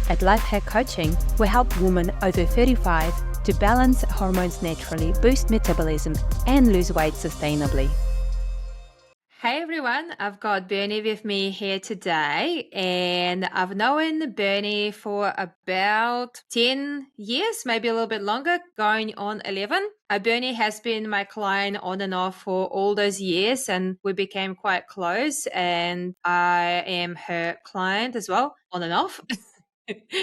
At Lifehack Coaching, we help women over 35 to balance hormones naturally, boost metabolism, and lose weight sustainably. Hey everyone, I've got Bernie with me here today, and I've known Bernie for about 10 years, maybe a little bit longer, going on 11. Bernie has been my client on and off for all those years, and we became quite close, and I am her client as well, on and off.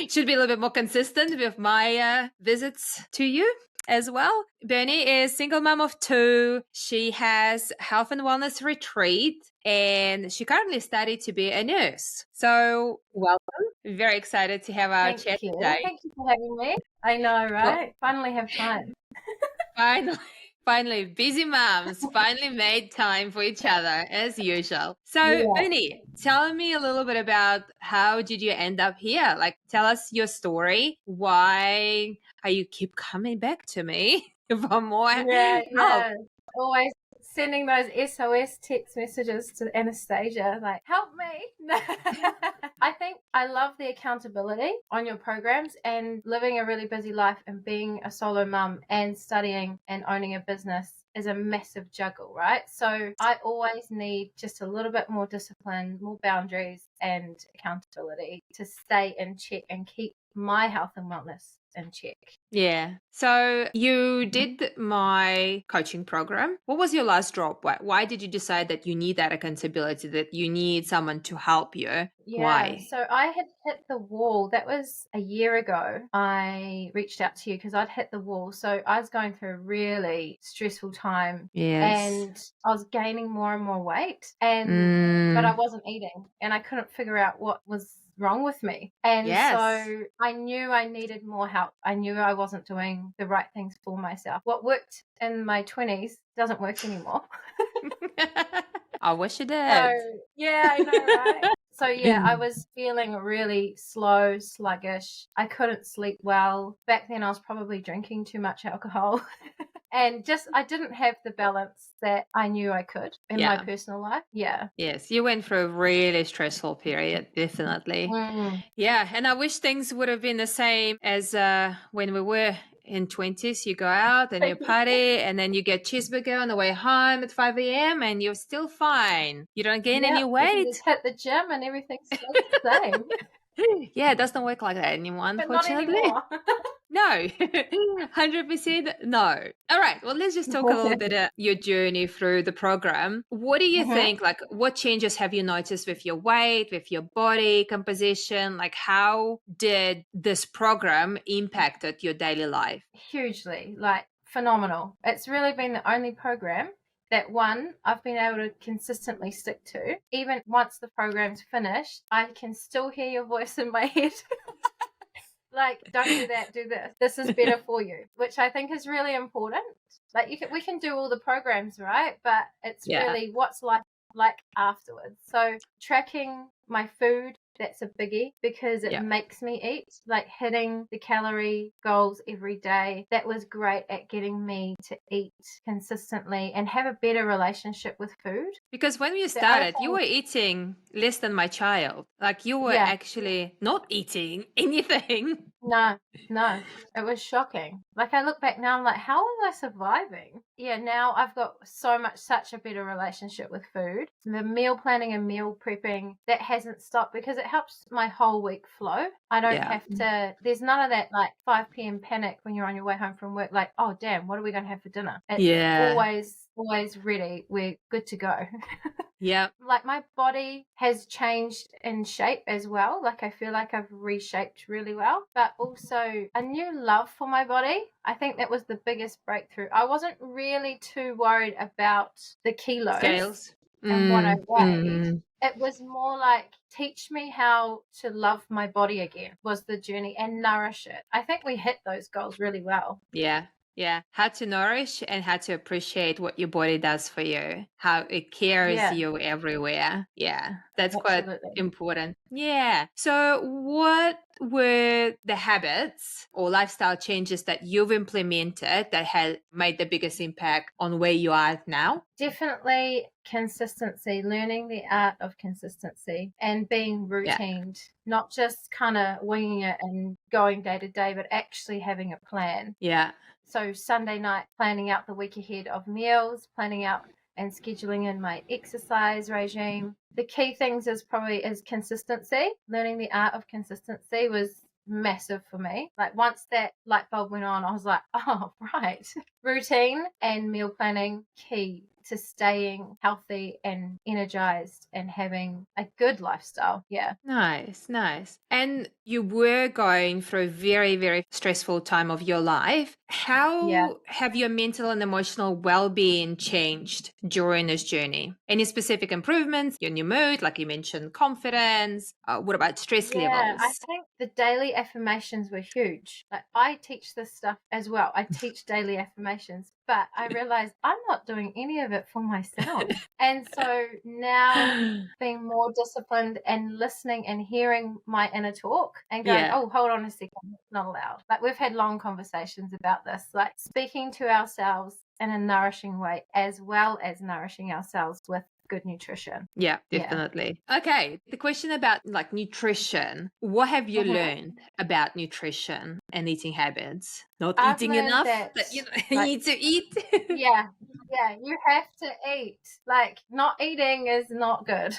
Should be a little bit more consistent with my visits to you as well. Bernie is single mom of 2. She has health and wellness retreat, and she currently studied to be a nurse. So welcome. Very excited to have our chat today. Thank you for having me. I know, right? Finally have time. Finally, busy moms finally made time for each other as usual. So, Bernie, tell me a little bit about how did you end up here? Like, tell us your story. Why you keep coming back to me for more help? Always sending those SOS text messages to Anastasia, like, help me. I think I love the accountability on your programs, and living a really busy life and being a solo mum and studying and owning a business is a massive juggle, right? So I always need just a little bit more discipline, more boundaries and accountability to stay in check and keep my health and wellness in check. Yeah. So you did my coaching program. What was your last drop? Why did you decide that you need that accountability, that you need someone to help you? Why? So I had hit the wall. That was a year ago. I reached out to you because I'd hit the wall. So I was going through a really stressful time. Yes. And I was gaining more and more weight, but I wasn't eating, and I couldn't figure out what was wrong with me. And so I knew I needed more help. I knew I wasn't doing the right things for myself. What worked in my 20s doesn't work anymore. I wish it did. So, yeah, I know, right? So, yeah, I was feeling really slow, sluggish. I couldn't sleep well. Back then, I was probably drinking too much alcohol. And just, I didn't have the balance that I knew I could in my personal life. Yeah. Yes, you went through a really stressful period, definitely. Yeah, and I wish things would have been the same as when we were in 20s. You go out and you party, and then you get cheeseburger on the way home at 5 a.m. and you're still fine. You don't gain any weight. You just hit the gym and everything's still the same. Yeah, it doesn't work like that anymore, unfortunately. But not anymore. No, 100% no. All right, well, let's just talk a little bit about your journey through the program. What do you think, like, what changes have you noticed with your weight, with your body composition? Like, how did this program impacted your daily life? Hugely, like, phenomenal. It's really been the only program that, one, I've been able to consistently stick to. Even once the program's finished, I can still hear your voice in my head. Like, don't do that, do this. This is better for you, which I think is really important. Like, we can do all the programs, right? But it's really what's life like afterwards. So tracking my food, that's a biggie because it makes me eat, like hitting the calorie goals every day. That was great at getting me to eat consistently and have a better relationship with food. Because when you started, you were eating less than my child. Like, you were actually not eating anything. No, it was shocking. Like, I look back now, I'm like, how was I surviving? Yeah, now I've got such a better relationship with food. The meal planning and meal prepping, that hasn't stopped because it helps my whole week flow. I don't have to, there's none of that like 5 p.m. panic when you're on your way home from work, like, oh damn, what are we going to have for dinner? It's always ready. We're good to go. Yeah. Like, my body has changed in shape as well. Like, I feel like I've reshaped really well, but also a new love for my body. I think that was the biggest breakthrough. I wasn't really too worried about the kilos and what I weighed. It was more like, teach me how to love my body again was the journey, and nourish it. I think we hit those goals really well. Yeah, how to nourish and how to appreciate what your body does for you, how it carries you everywhere. Yeah, that's quite important. Yeah. So what were the habits or lifestyle changes that you've implemented that had made the biggest impact on where you are now? Definitely consistency, learning the art of consistency and being Yeah. routined, not just kind of winging it and going day to day, but actually having a plan. Yeah. So Sunday night, planning out the week ahead of meals, planning out and scheduling in my exercise regime. The key things is consistency. Learning the art of consistency was massive for me. Like once that light bulb went on, I was like, oh, right. Routine and meal planning, key to staying healthy and energized and having a good lifestyle. Yeah. Nice, nice. And you were going through a very, very stressful time of your life. Yeah. How have your mental and emotional well-being changed during this journey? Any specific improvements? Your new mood, like you mentioned, confidence? What about stress Yeah, I levels? think the daily affirmations were huge. Like I teach this stuff as well. I teach daily affirmations, but I realized I'm not doing any of it for myself. And so now being more disciplined and listening and hearing my inner talk and going, Yeah, oh, hold on a second, it's not allowed. Like we've had long conversations about this, like speaking to ourselves in a nourishing way as well as nourishing ourselves with good nutrition. yeah, Yeah. definitely. Okay, the question about like nutrition. What have you Mhm. learned about nutrition and eating habits? Not I've eating learned enough, that that you like need to eat. yeah, yeah, you have to eat. Like not eating is not good.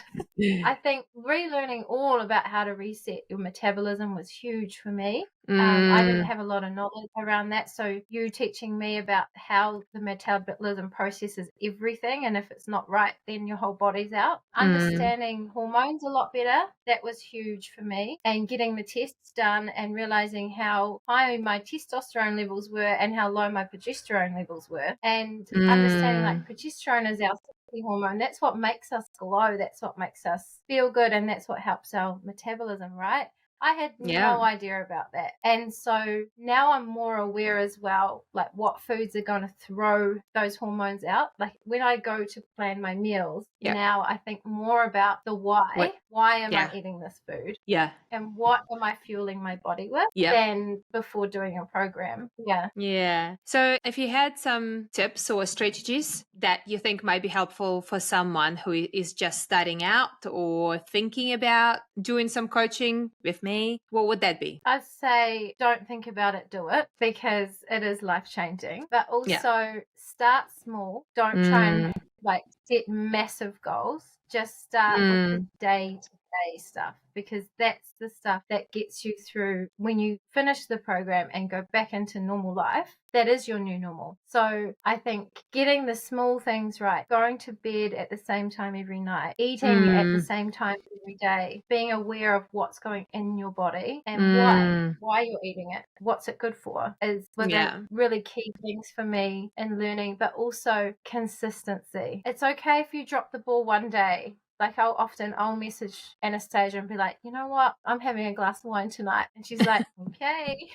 I think relearning all about how to reset your metabolism was huge for me. I didn't Mm, have a lot of knowledge around that. So you teaching me about how the metabolism processes everything, and if it's not right, then your whole body's out. mm, Understanding hormones a lot better, that was huge for me. And getting the tests done and realizing how high my testosterone levels were and how low my progesterone levels were. And understanding like mm. progesterone is our hormone. That's what makes us glow. That's what makes us feel good. And that's what helps our metabolism, right? I had Yeah. no idea about that. And so now I'm more aware as well, like what foods are going to throw those hormones out. Like when I go to plan my meals, Yep. now I think more about the why. What? Why am I Yeah. eating this food? Yeah. And what am I fueling my body with Yep. than before doing a program? Yeah. Yeah. So if you had some tips or strategies that you think might be helpful for someone who is just starting out or thinking about doing some coaching with me, what would that be? I'd say don't think about it, do it because it is life changing. But Yeah. also start small. Don't try and Mm, like set massive goals. Just start with the mm, day to day stuff because that's the stuff that gets you through when you finish the program and go back into normal life. That is your new normal. So I think getting the small things right, going to bed at the same time every night, eating at the mm, same time every day, being aware of what's going in your body and mm. why you're eating it, what's it good for, is were the Yeah. really key things for me in learning, but also consistency. It's okay if you drop the ball one day. Like I'll message Anastasia and be like, you know what, I'm having a glass of wine tonight, and she's like, okay.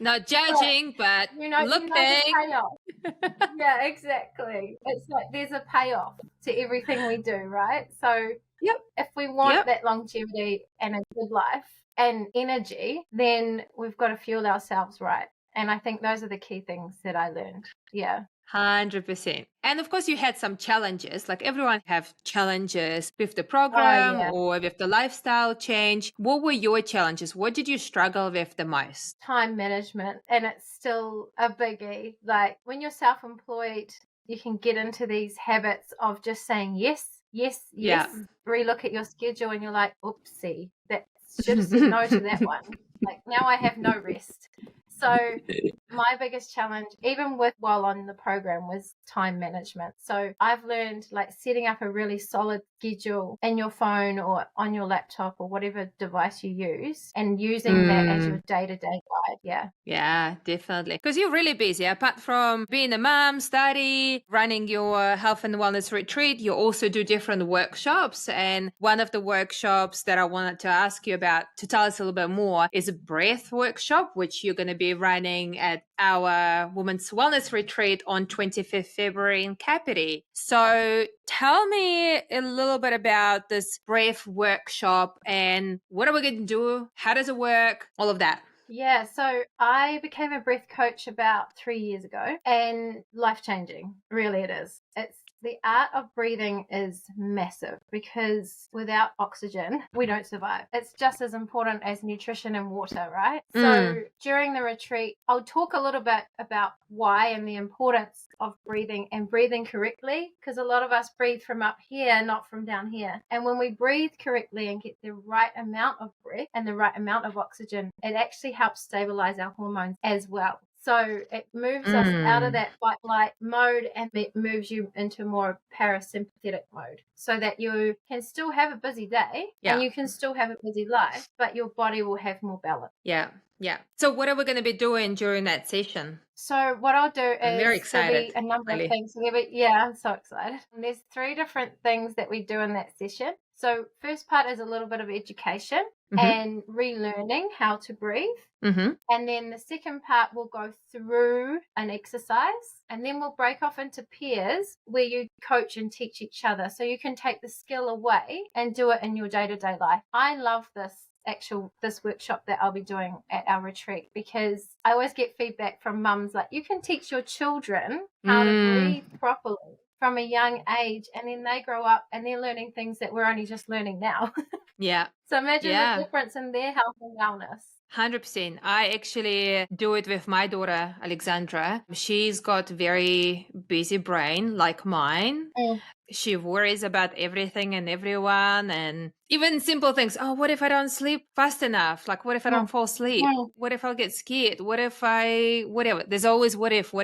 Not But judging, but you know the looking. payoff. Yeah, exactly. It's like there's a payoff to everything we do, right? So Yep. if we want Yep. that longevity and a good life and energy, then we've got to fuel ourselves right. And I think those are the key things that I learned. Yeah. 100%. And of course, you had some challenges. Like everyone have challenges with the Oh, program yeah. or with the lifestyle change. What were your challenges? What did you struggle with the most? Time management. And it's still a biggie. Like when you're self employed, you can get into these habits of just saying yes, yes, yes. Yeah. Relook at your schedule and you're like, oopsie, that should have said no to that one. Like now I have no rest. So my biggest challenge, even with while on the program, was time management. So I've learned like setting up a really solid schedule in your phone or on your laptop or whatever device you use and using that as your Mm. day-to-day guide. Yeah. Yeah, definitely. Because you're really busy. Apart from being a mom, study, running your health and wellness retreat, you also do different workshops. And one of the workshops that I wanted to ask you about to tell us a little bit more is a breath workshop, which you're going to be running at at our Women's Wellness Retreat on 25th February in Kapiti. So tell me a little bit about this breath workshop and what are we going to do? How does it work? All of that. Yeah, so I became a breath coach about 3 years ago, and life-changing, really it is. It's the art of breathing is massive because without oxygen, we don't survive. It's just as important as nutrition and water, right? So during the retreat, I'll talk a little bit about why and the importance of breathing and breathing correctly, because a lot of us breathe from up here, not from down here. And when we breathe correctly and get the right amount of breath and the right amount of oxygen, it actually helps stabilize our hormones as well. So it moves us out of that fight-flight mode and it moves you into more parasympathetic mode so that you can still have a busy day and you can still have a busy life, but your body will have more balance. Yeah. So what are we going to be doing during that session? So what I'll do is I'm very excited. There'll be a number of things. I'm so excited. And there's 3 different things that we do in that session. So first part is a little bit of education and relearning how to breathe. And then the second part will go through an exercise, and then we'll break off into pairs where you coach and teach each other. So you can take the skill away and do it in your day-to-day life. I love this workshop that I'll be doing at our retreat because I always get feedback from mums like, you can teach your children how to breathe properly from a young age, and then they grow up and they're learning things that we're only just learning now. So imagine the difference in their health and wellness. 100%. I actually do it with my daughter, Alexandra. She's got very busy brain like mine. She worries about everything and everyone, and even simple things. Oh, what if I don't sleep fast enough? Like, what if I don't fall asleep? What if I'll get scared? What if whatever. There's always what if.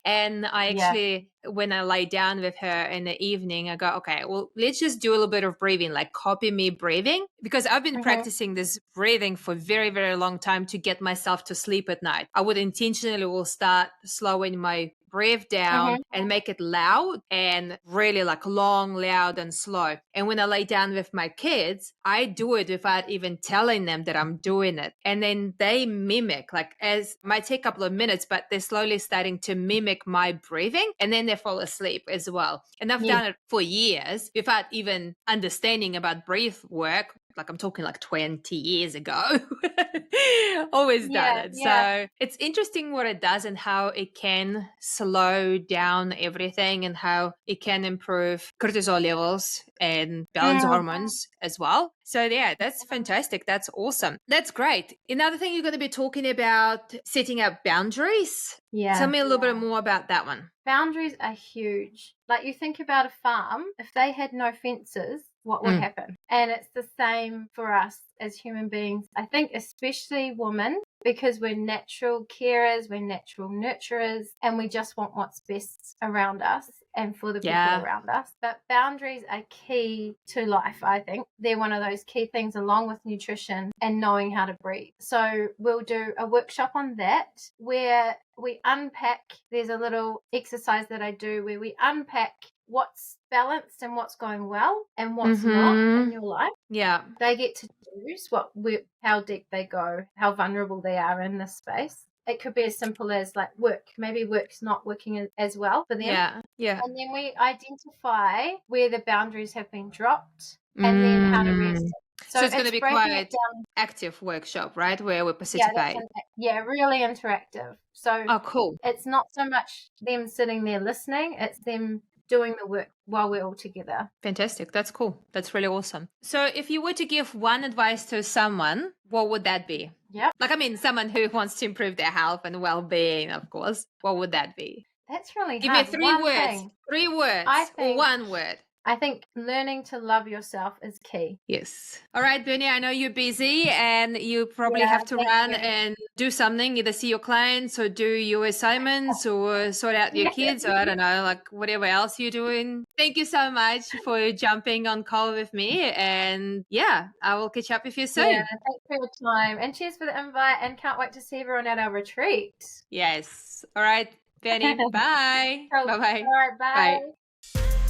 And I actually, when I lie down with her in the evening, I go, okay, well, let's just do a little bit of breathing, like copy me breathing, because I've been practicing this breathing for a very, very long time to get myself to sleep at night. I would intentionally will start slowing my breathe down and make it loud and really like long, loud and slow. And when I lay down with my kids, I do it without even telling them that I'm doing it. And then they mimic, like as might take a couple of minutes, but they're slowly starting to mimic my breathing, and then they fall asleep as well. And I've done it for years without even understanding about breath work. Like I'm talking like 20 years ago. Always done it. So it's interesting what it does and how it can slow down everything and how it can improve cortisol levels and balance hormones as well. So yeah, that's fantastic. That's awesome. That's great. Another thing you're going to be talking about setting up boundaries. Tell me a little bit more about that one. Boundaries are huge. Like you think about a farm, if they had no fences, what would happen? And it's the same for us as human beings. I think especially women, because we're natural carers, we're natural nurturers, and we just want what's best around us and for the people around us. But boundaries are key to life, I think. They're one of those key things along with nutrition and knowing how to breathe. So we'll do a workshop on that where we unpack. There's a little exercise that I do where we unpack what's balanced and what's going well and what's not in your life. They get to choose how deep they go, how vulnerable they are in this space. It could be as simple as like work. Maybe work's not working as well for them. And then we identify where the boundaries have been dropped and then how to reset. So it's going to be quite active workshop, right? Where we participate. Really interactive. So cool. It's not so much them sitting there listening, it's them doing the work while we're all together. Fantastic. That's cool. That's really awesome. So if you were to give one advice to someone, what would that be? Like, I mean, someone who wants to improve their health and well-being, of course. What would that be? That's really hard. Give me 3 words. 3 words or 1 word. I think learning to love yourself is key. Yes. All right, Bernie, I know you're busy and you probably have to run and do something, either see your clients or do your assignments or sort out your kids or I don't know, like whatever else you're doing. Thank you so much for jumping on call with me. And I will catch up with you soon. Yeah, thanks for your time. And cheers for the invite and can't wait to see everyone at our retreat. Yes. All right, Bernie. Bye. Bye-bye. All right, bye.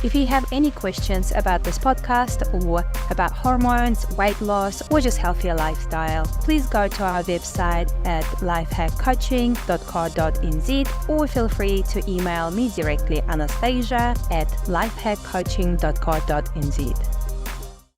If you have any questions about this podcast or about hormones, weight loss, or just healthier lifestyle, please go to our website at lifehackcoaching.co.nz or feel free to email me directly, Anastasia at lifehackcoaching.co.nz.